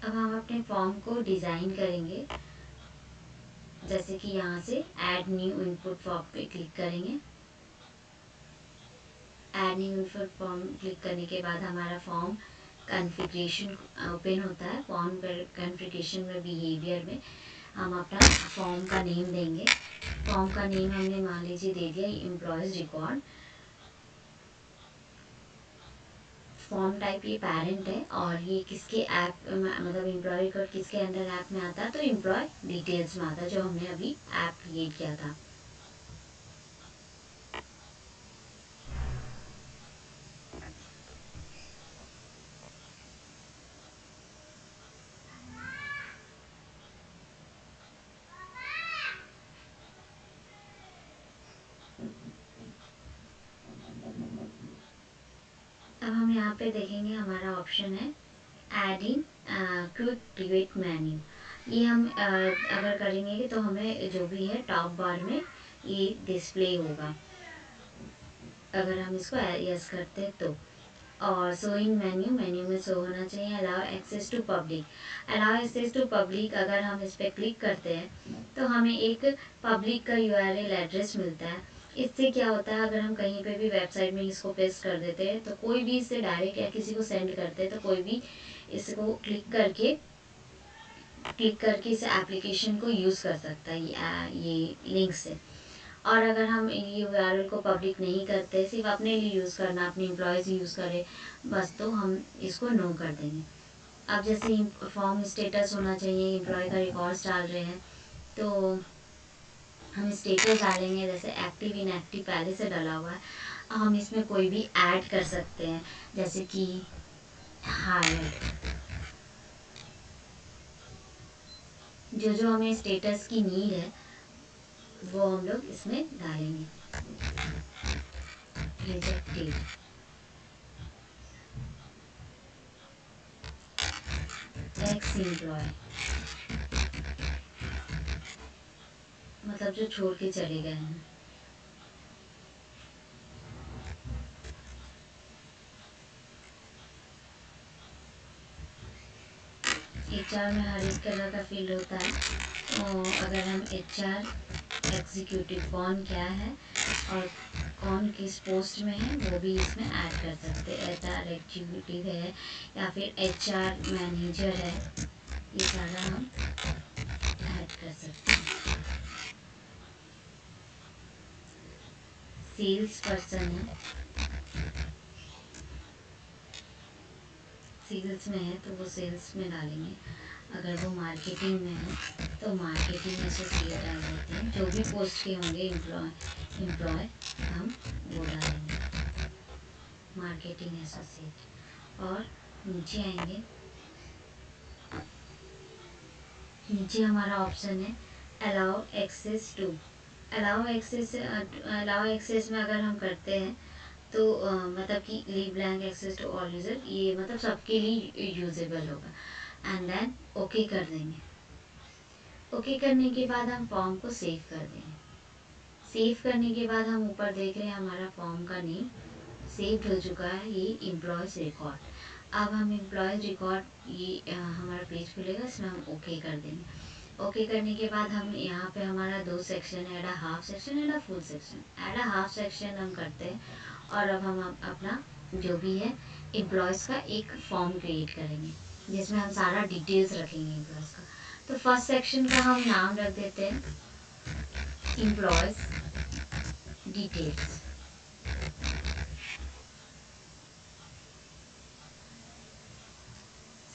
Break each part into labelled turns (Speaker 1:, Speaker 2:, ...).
Speaker 1: अब हम अपने फॉर्म को डिज़ाइन करेंगे। जैसे कि यहाँ से ऐड न्यू इनपुट फॉर्म पे क्लिक करेंगे। Add new input form click करने के बाद हमारा फॉर्म कॉन्फ़िगरेशन ओपन होता है। फॉर्म कॉन्फ़िगरेशन में बिहेवियर में हम अपना फॉर्म का नेम देंगे। फॉर्म का नेम हमने मान लीजिए दे दिया एम्प्लॉयज़ रिकॉर्ड। फॉर्म टाइप ये पेरेंट है और ये किसके ऐप मतलब एम्प्लॉय रिकॉर्ड किसके अंडर ऐप में आता है, तो एम्प्लॉय डिटेल्स में आता है जो हमने अभी ऐप क्रिएट किया था। अब हम यहाँ पे देखेंगे हमारा ऑप्शन है add in quick delete menu. ये हम अगर करेंगे तो हमें जो भी है टॉप बार में ये डिस्प्ले होगा अगर हम इसको यस करते हैं तो। और शो इन मेन्यू में शो होना चाहिए allow access to public. Allow access to public अगर हम इस पर क्लिक करते हैं तो हमें एक पब्लिक का यूआरएल एड्रेस मिलता है। इससे क्या होता है, अगर हम कहीं पे भी वेबसाइट में इसको पेस्ट कर देते हैं तो कोई भी इससे डायरेक्ट या किसी को सेंड करते हैं तो कोई भी इसको क्लिक करके इस एप्लीकेशन को यूज़ कर सकता है ये लिंक से। और अगर हम ये यूआरएल को पब्लिक नहीं करते, सिर्फ अपने लिए यूज़ करना, अपने एम्प्लॉयज़ यूज़ करें बस, तो हम इसको नो कर देंगे। अब जैसे फॉर्म स्टेटस होना चाहिए, एम्प्लॉय का रिकॉर्ड्स डाल रहे हैं तो हम स्टेटस डालेंगे। जैसे एक्टिव इनएक्टिव पहले से डाला हुआ है, हम इसमें कोई भी ऐड कर सकते हैं जैसे कि हायर। जो जो हमें स्टेटस की नीड है वो हम लोग इसमें डालेंगे। रिजेक्टेड, एक्स एम्प्लॉय मतलब जो छोड़ के चले गए हैं। एचआर में हर एक तरह का फील्ड होता है, तो अगर हम एचआर एग्जीक्यूटिव कौन क्या है और कौन किस पोस्ट में है वो भी इसमें ऐड कर सकते हैं। एचआर एग्जीक्यूटिव है या फिर एचआर मैनेजर है, ये सारा हम ऐड कर सकते हैं। सेल्स पर्सन है, सेल्स में है तो वो सेल्स में डालेंगे। अगर वो मार्केटिंग में है तो मार्केटिंग एसोसिएट डाल देते हैं। जो भी पोस्ट के होंगे एम्प्लॉय हम वो डालेंगे मार्केटिंग एसोसिएट। और नीचे आएंगे, नीचे हमारा ऑप्शन है allow access to. Allow access में अगर हम करते हैं तो मतलब कि leave blank access to all user, ये मतलब सबके लिए यूजेबल होगा। एंड देन ओके कर देंगे। ओके करने के बाद हम फॉर्म को सेव कर देंगे। सेव करने के बाद हम ऊपर देख रहे हैं हमारा फॉर्म का नेम सेव हो चुका है, ये एम्प्लॉयज़ रिकॉर्ड। अब हम एम्प्लॉयज़ रिकॉर्ड ये हमारा पेज खुलेगा, इसमें हम ओके कर देंगे। ओके करने के बाद हम यहाँ पे हमारा दो सेक्शन है, add a half section and a full section. Add a half section हम करते हैं और अब हम अपना जो भी है एम्प्लॉयज़ का एक फॉर्म क्रिएट करेंगे जिसमें हम सारा डिटेल्स रखेंगे एम्प्लॉयज़ का। तो फर्स्ट सेक्शन का हम नाम रख देते हैं एम्प्लॉयज़ डिटेल्स।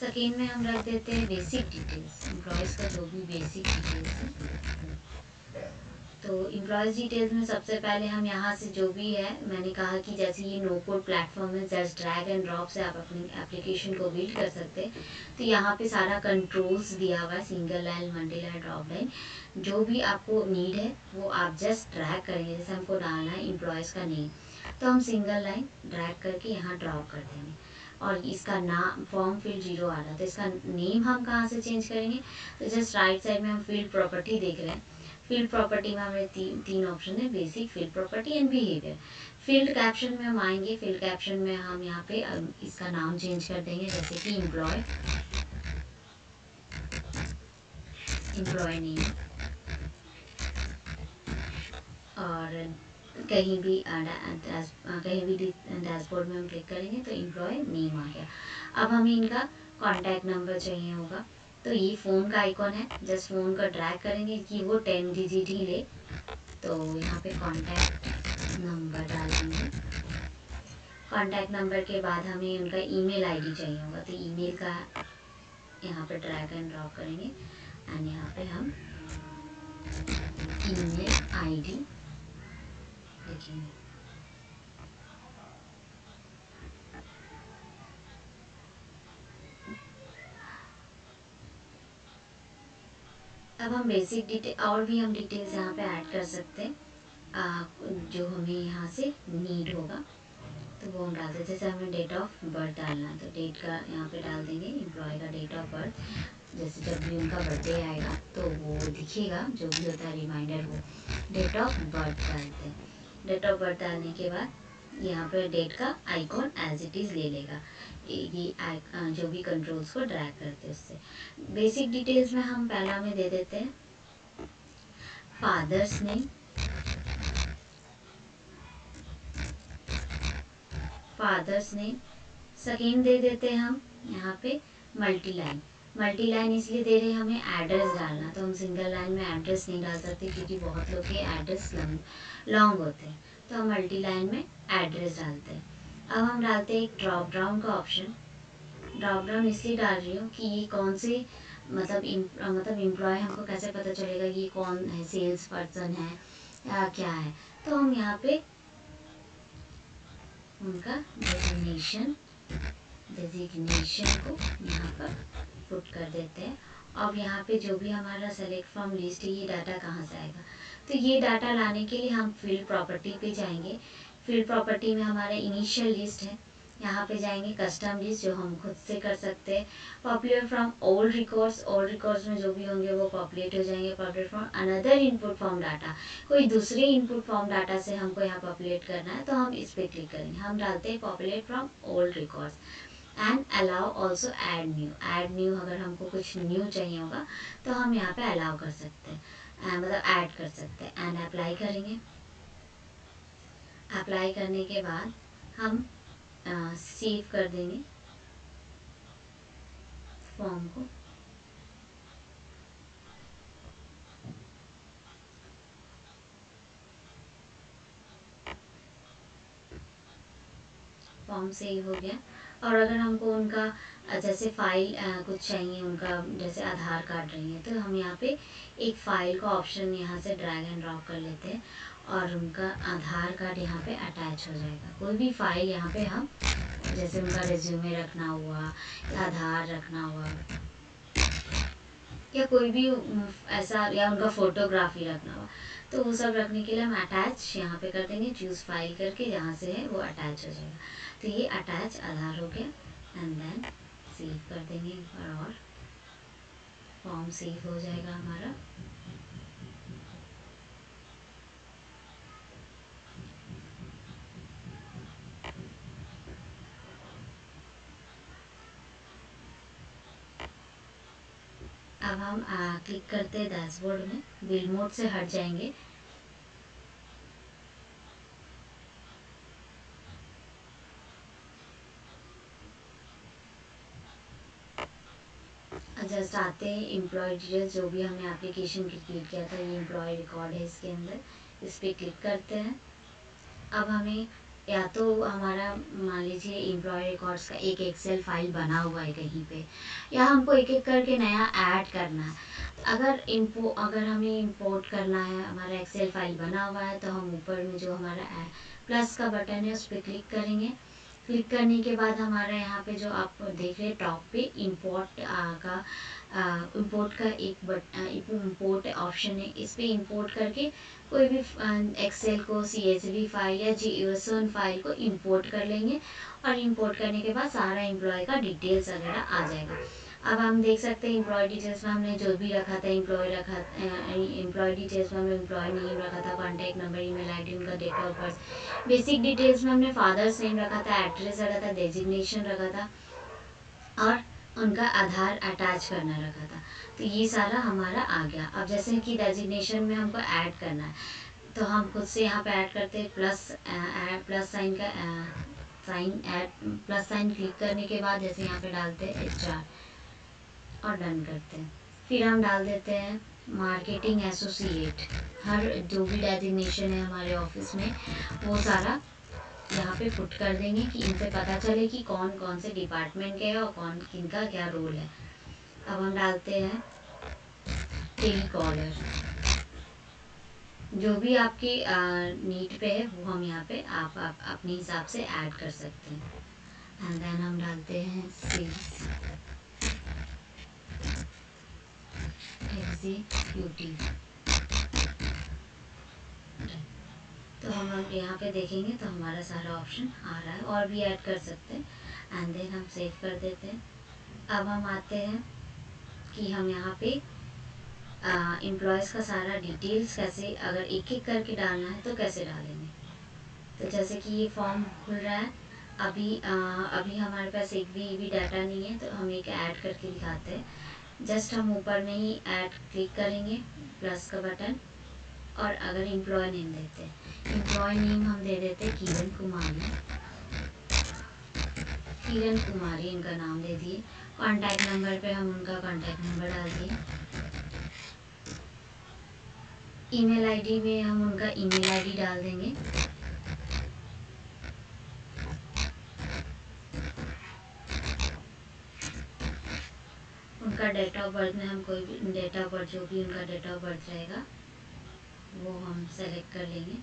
Speaker 1: सेकेंड में हम रख देते हैं बेसिक डिटेल्स, एम्प्लॉयज़ का जो भी बेसिक डिटेल्स है। तो एम्प्लॉयज़ डिटेल्स में सबसे पहले हम यहाँ से जो भी है, मैंने कहा कि जैसे ये नो कोड प्लेटफॉर्म है, जस्ट ड्रैग एंड ड्रॉप से आप अपनी एप्लीकेशन को बिल्ड कर सकते हैं। तो यहाँ पे सारा कंट्रोल्स दिया हुआ है, single line, multi line, drop line. जो भी आपको नीड है वो आप जस्ट ड्रैग करेंगे। जैसे हमको डालना है एम्प्लॉयज़ का नेम, तो हम सिंगल लाइन ड्रैग करके यहाँ ड्रॉप कर देंगे। और इसका नाम फॉर्म फील्ड 0 आ रहा है तो इसका नेम हम कहाँ से चेंज करेंगे, तो जस्ट राइट साइड में हम फील्ड प्रॉपर्टी देख रहे हैं। फील्ड प्रॉपर्टी में हमारे तीन ऑप्शन है, basic, field property and behaviour. Field caption में हम आएंगे, फील्ड कैप्शन में हम यहाँ पे इसका नाम चेंज कर देंगे जैसे कि एम्प्लॉय एम्प्लॉय नेम, और कहीं भी डैशबोर्ड में हम क्लिक करेंगे तो एम्प्लॉय नेम आ गया। अब हमें इनका कॉन्टैक्ट नंबर चाहिए होगा, तो ये फ़ोन का आइकॉन है, जस्ट फ़ोन का ड्रैग करेंगे कि वो 10 डिजिट ही ले। तो यहाँ पे कॉन्टैक्ट नंबर डाल देंगे। कॉन्टैक्ट नंबर के बाद हमें उनका ईमेल आईडी चाहिए होगा, तो ईमेल का यहाँ पे ड्रैग एंड ड्रॉप करेंगे एंड यहाँ पे हम ईमेल आईडी लिखेंगे। अब हम बेसिक डिटेल और भी हम डिटेल्स यहाँ पे ऐड कर सकते हैं, जो हमें यहाँ से नीड होगा तो वो हम डालते हैं। जैसे हमें डेट ऑफ बर्थ डालना है तो डेट का यहाँ पे डाल देंगे, एम्प्लॉय का डेट ऑफ बर्थ। जैसे जब भी उनका बर्थडे आएगा तो वो दिखेगा, जो भी होता है रिमाइंडर, वो डेट ऑफ बर्थ डालते हैं। डेट ऑफ बर्थ डालने के बाद यहाँ पे डेट का आइकॉन एज इट इज़ ले लेगा, ये जो भी कंट्रोल्स को ड्रैग करते हैं उससे। बेसिक डिटेल्स में हम पहला में दे देते हैं father's name, father's name. Second दे देते हैं हम यहाँ पे मल्टी लाइन। मल्टी लाइन इसलिए दे रहे हैं, हमें एड्रेस डालना, तो हम सिंगल लाइन में एड्रेस नहीं डाल सकते क्योंकि बहुत लोग के एड्रेस लॉन्ग होते हैं, तो हम मल्टी लाइन में एड्रेस डालते हैं। अब हम डालते हैं एक ड्रॉप डाउन का ऑप्शन। ड्रॉप डाउन इसलिए डाल रही हूँ कि ये कौन से मतलब एम्प्लॉय हमको कैसे पता चलेगा कि ये कौन है, सेल्स पर्सन है या क्या है। तो हम यहाँ पे उनका डेजिग्नेशन को यहाँ पर पुट कर देते हैं। अब यहाँ पे जो भी हमारा सेलेक्ट फ्रॉम लिस्ट है, ये डाटा कहाँ से आएगा, तो ये डाटा लाने के लिए हम फील्ड प्रॉपर्टी पे जाएंगे। फील्ड प्रॉपर्टी में हमारा इनिशियल लिस्ट है, यहाँ पे जाएंगे कस्टम लिस्ट जो हम खुद से कर सकते हैं। Popular from old records, old records में जो भी होंगे वो पॉपुलेट हो जाएंगे। Popular from another input form data, कोई दूसरे इनपुट फॉर्म डाटा से हमको यहाँ पॉपुलेट करना है तो हम इस पर क्लिक करेंगे। हम डालते हैं populate from old records and allow also add new. Add new अगर हमको कुछ न्यू चाहिए होगा तो हम यहाँ पे अलाउ कर सकते हैं, मतलब ऐड कर सकते हैं। एंड अप्लाई करेंगे। अप्लाई करने के बाद हम सेव कर देंगे फॉर्म को। फॉर्म सेव हो गया। और अगर हमको उनका जैसे फाइल कुछ चाहिए उनका, जैसे आधार कार्ड रही है, तो हम यहाँ पे एक फ़ाइल का ऑप्शन यहाँ से ड्रैग एंड ड्रॉप कर लेते हैं और उनका आधार कार्ड यहाँ पे अटैच हो जाएगा। कोई भी फाइल यहाँ पे हम, जैसे उनका रिज्यूमे रखना हुआ या आधार रखना हुआ या कोई भी ऐसा, या उनका फोटोग्राफी रखना हुआ, तो वो सब रखने के लिए हम अटैच यहाँ पे कर देंगे, चूज़ फाइल करके जहाँ से है वो अटैच हो जाएगा। तो ये अटैच आधार हो गया एंड देन सेव कर देंगे एक बार और, फॉर्म सेव हो जाएगा हमारा। अब हम क्लिक करते हैं डैशबोर्ड में, बिल मोड से हट जाएंगे। जस्ट आते हैं एम्प्लॉय डिटेल्स, जो भी हमने एप्लीकेशन क्रिएट किया था ये एम्प्लॉय रिकॉर्ड है इसके अंदर, इस पर क्लिक करते हैं। अब हमें या तो हमारा मान लीजिए एम्प्लॉय रिकॉर्ड्स का एक एक्सेल फाइल बना हुआ है कहीं पे, या हमको एक एक करके नया ऐड करना है। अगर हमें इंपोर्ट करना है, हमारा एक्सेल फाइल बना हुआ है, तो हम ऊपर में जो हमारा प्लस का बटन है उस पर क्लिक करेंगे। क्लिक करने के बाद हमारा यहाँ पे जो आप देख रहे हैं टॉप पे इंपोर्ट का एक इंपोर्ट ऑप्शन है, इस पर इंपोर्ट करके कोई भी एक्सेल को CSV फाइल या JSON फाइल को इंपोर्ट कर लेंगे और इंपोर्ट करने के बाद सारा एम्प्लॉय का डिटेल्स वगैरह आ जाएगा। अब हम देख सकते हैं एम्प्लॉय डिटेल्स में हमने जो भी रखा था, एम्प्लॉय डिटेल्स में हमने एम्प्लॉय नेम रखा था, कॉन्टैक्ट नंबर, ईमेल आईडी, उनका date of birth. Basic details में हमने फादर्स नेम रखा था, एड्रेस रखा था, डेजिग्नेशन रखा था, और उनका आधार अटैच करना रखा था। तो ये सारा हमारा आ गया। अब जैसे कि डेजिग्नेशन में हमको ऐड करना है, तो हम खुद से यहाँ पे ऐड करते हैं प्लस साइन का sign add plus sign click करने के बाद जैसे यहाँ पे डालते हैं HR और डन करते हैं। फिर हम डाल देते हैं मार्केटिंग एसोसिएट। हर जो भी डेजिग्नेशन है हमारे ऑफिस में वो सारा यहाँ पे पुट कर देंगे कि इनसे पता चले कि कौन कौन से डिपार्टमेंट के हैं और कौन किनका क्या रोल है। अब हम डालते हैं टेलीकॉलर। जो भी आपकी नीड पे है वो हम यहाँ पे आप अपने हिसाब से ऐड कर सकते हैं। एंड देन हम डालते हैं सेल्स एग्जीक्यूटिव। तो हम यहाँ पे देखेंगे तो हमारा सारा ऑप्शन आ रहा है, और भी ऐड कर सकते हैं। एंड देन हम सेव कर देते हैं। अब हम आते हैं कि हम यहाँ पे एम्प्लॉयज़ का सारा डिटेल्स कैसे, अगर एक एक करके डालना है तो कैसे डालेंगे। तो जैसे कि ये फॉर्म खुल रहा है, अभी हमारे पास एक भी डाटा नहीं है, तो हम एक ऐड करके दिखाते हैं। जस्ट हम ऊपर में ही ऐड क्लिक करेंगे, प्लस का बटन, और अगर एम्प्लॉय नेम देते हैं, एम्प्लॉय नेम हम दे देते हैं किरण कुमारी। किरण कुमारी इनका नाम दे दिए। कॉन्टैक्ट नंबर पे हम उनका कॉन्टैक्ट नंबर डाल दिए। ईमेल आईडी में हम उनका ईमेल आईडी डाल देंगे। उनका डेट ऑफ बर्थ में हम कोई भी डेट ऑफ बर्थ, जो भी उनका डेट ऑफ बर्थ रहेगा वो हम सेलेक्ट कर लेंगे।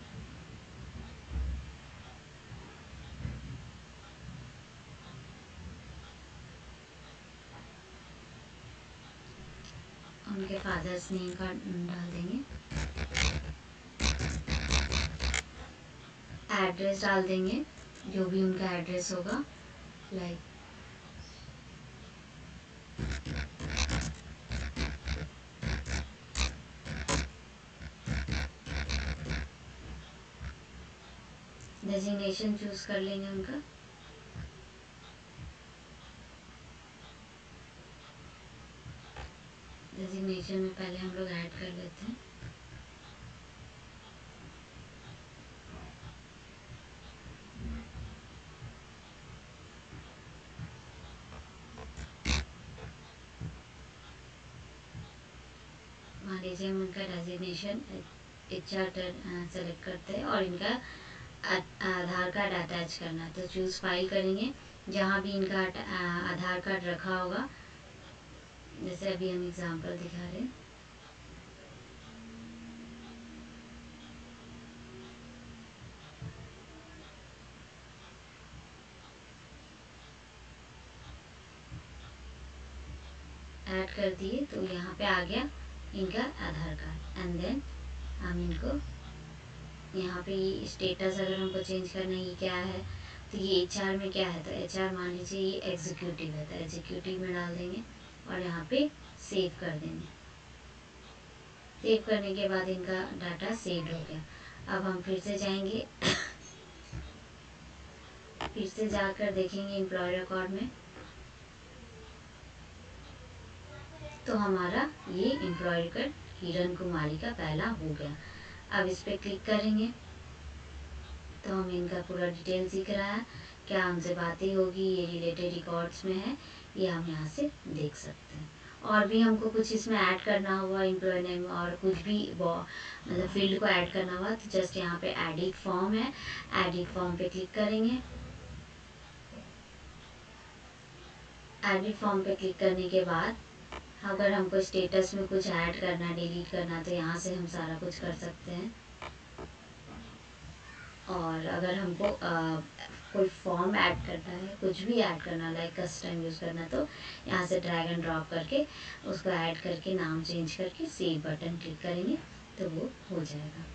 Speaker 1: उनके फादर्स नेम का डाल देंगे। एड्रेस डाल देंगे, जो भी उनका एड्रेस होगा, लाइक डेजिग्नेशन चूज कर लेंगे उनका। डेजिग्नेशन में पहले हम लोग ऐड कर लेते हैं। मान लीजिए हम उनका डेजिग्नेशन HR सेलेक्ट करते हैं और इनका आधार कार्ड अटैच करना है, तो चूज़ फाइल करेंगे। जहाँ भी इनका आधार कार्ड रखा होगा, जैसे अभी हम एग्जांपल दिखा रहे हैं, ऐड कर दिए तो यहाँ पे आ गया इनका आधार कार्ड। एंड देन हम इनको यहाँ पे ये स्टेटस अगर हमको चेंज करना है, ये क्या है, तो ये HR में क्या है, तो HR मान लीजिए ये एग्जीक्यूटिव है, तो एग्जीक्यूटिव में डाल देंगे और यहाँ पे सेव कर देंगे। सेव करने के बाद इनका डाटा सेव हो गया। अब हम फिर से जाएंगे फिर से जाकर देखेंगे एम्प्लॉय रिकॉर्ड में, तो हमारा ये एम्प्लॉय रिकॉर्ड किरण कुमारी का पहला हो गया। अब इस पर क्लिक करेंगे तो हमें इनका पूरा डिटेल दिख रहा है, क्या उनसे बातें होगी, ये रिलेटेड रिकॉर्ड्स में है, ये हम यहाँ से देख सकते हैं। और भी हमको कुछ इसमें ऐड करना हुआ एम्प्लॉय नेम और कुछ भी मतलब फील्ड को ऐड करना हुआ, तो जस्ट यहाँ पे एडिट फॉर्म है, एडिट फॉर्म पे क्लिक करेंगे। एडिट फॉर्म पे क्लिक करने के बाद अगर हमको स्टेटस में कुछ ऐड करना, डिलीट करना, तो यहाँ से हम सारा कुछ कर सकते हैं। और अगर हमको कोई फॉर्म ऐड करना है, कुछ भी ऐड करना, लाइक कस्टम यूज़ करना, तो यहाँ से ड्रैग एंड ड्रॉप करके उसको ऐड करके नाम चेंज करके सेव बटन क्लिक करेंगे तो वो हो जाएगा।